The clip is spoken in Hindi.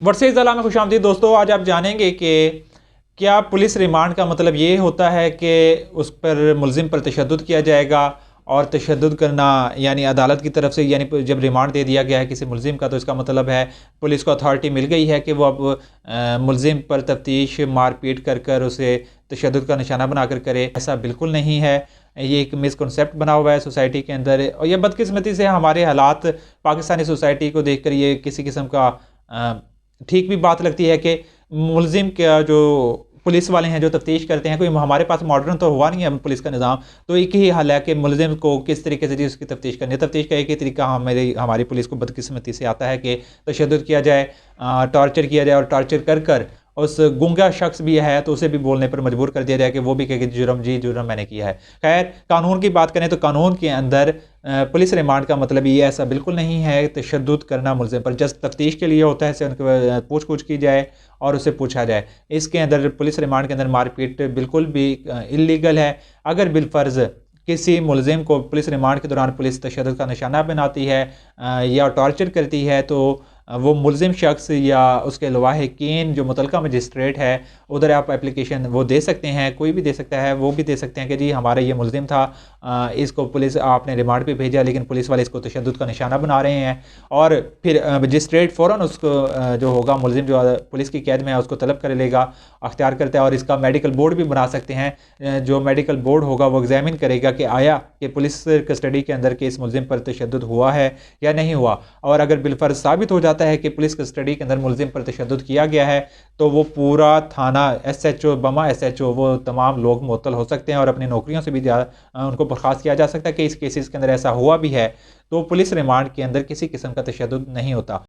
वर्सेस ज़ला में खुशामदीद दोस्तों। आज आप जानेंगे कि क्या पुलिस रिमांड का मतलब ये होता है कि उस पर मुलजिम पर तशद्दुद किया जाएगा। और तशद्दुद करना यानी अदालत की तरफ से, यानी जब रिमांड दे दिया गया है किसी मुलजिम का, तो इसका मतलब है पुलिस को अथॉरिटी मिल गई है कि वो अब मुलजिम पर तफ्तीश मारपीट कर कर उसे तशद्दुद का निशाना बनाकर करे। ऐसा बिल्कुल नहीं है। ये एक मिसकॉन्सेप्ट बना हुआ है सोसाइटी के अंदर, और यह बदकिस्मती से हमारे हालात पाकिस्तानी सोसाइटी को देख कर ये किसी किस्म का ठीक भी बात लगती है कि मुलजिम का जो पुलिस वाले हैं जो तफ्तीश करते हैं, कोई हमारे पास मॉडर्न तो हुआ नहीं है पुलिस का निज़ाम, तो एक ही हल है कि मुलजिम को किस तरीके से उसकी तफ्तीश करनी है। तफ्तीश का एक ही तरीका हमारी पुलिस को बदकिस्मती से आता है कि तशद्दुद किया जाए, टॉर्चर किया जाए, और टॉर्चर कर कर उस गुंगा शख्स भी है तो उसे भी बोलने पर मजबूर कर दिया जाए कि वो भी कहे कि जुर्म मैंने किया है। खैर, कानून की बात करें तो कानून के अंदर पुलिस रिमांड का मतलब ये ऐसा बिल्कुल नहीं है तशद्दुद करना मुलजिम पर। जस्ट तफ्तीश के लिए होता है, से उनके पूछ पूछ की जाए और उससे पूछा जाए। इसके अंदर पुलिस रिमांड के अंदर मारपीट बिल्कुल भी इलीगल है। अगर बिलफर्ज किसी मुलजिम को पुलिस रिमांड के दौरान पुलिस तशद्दुद का निशाना बनाती है या टॉर्चर करती है, तो वो मुलजिम शख्स या उसके लवाहिकीन जो मुतलका मजिस्ट्रेट है उधर आप एप्लीकेशन वो दे सकते हैं, कोई भी दे सकता है। वो भी दे सकते हैं कि जी हमारा ये मुलजिम था, इसको पुलिस आपने रिमांड पे भेजा लेकिन पुलिस वाले इसको तशद्दुद का निशाना बना रहे हैं। और फिर मजिस्ट्रेट फ़ौरन उसको जो होगा मुलजिम जो पुलिस की कैद में है उसको तलब कर लेगा, अख्तियार करता है। और इसका मेडिकल बोर्ड भी बना सकते हैं। जो मेडिकल बोर्ड होगा वो एग्जामिन करेगा कि आया कि पुलिस कस्टडी के अंदर के इस मुलजिम पर तशद्दुद हुआ है या नहीं हुआ। और अगर बिलफर्ज साबित हो जाता है कि पुलिस कस्टडी के अंदर मुलजिम पर तशद्दुद किया गया है, तो वो पूरा थाना SHO बमा SHO वो तमाम लोग मुअत्तल हो सकते हैं और अपनी नौकरियों से भी उनको बर्खास्त किया जा सकता है कि इस केसेस के अंदर ऐसा हुआ भी है। तो पुलिस रिमांड के अंदर किसी किस्म का तशद्दुद नहीं होता।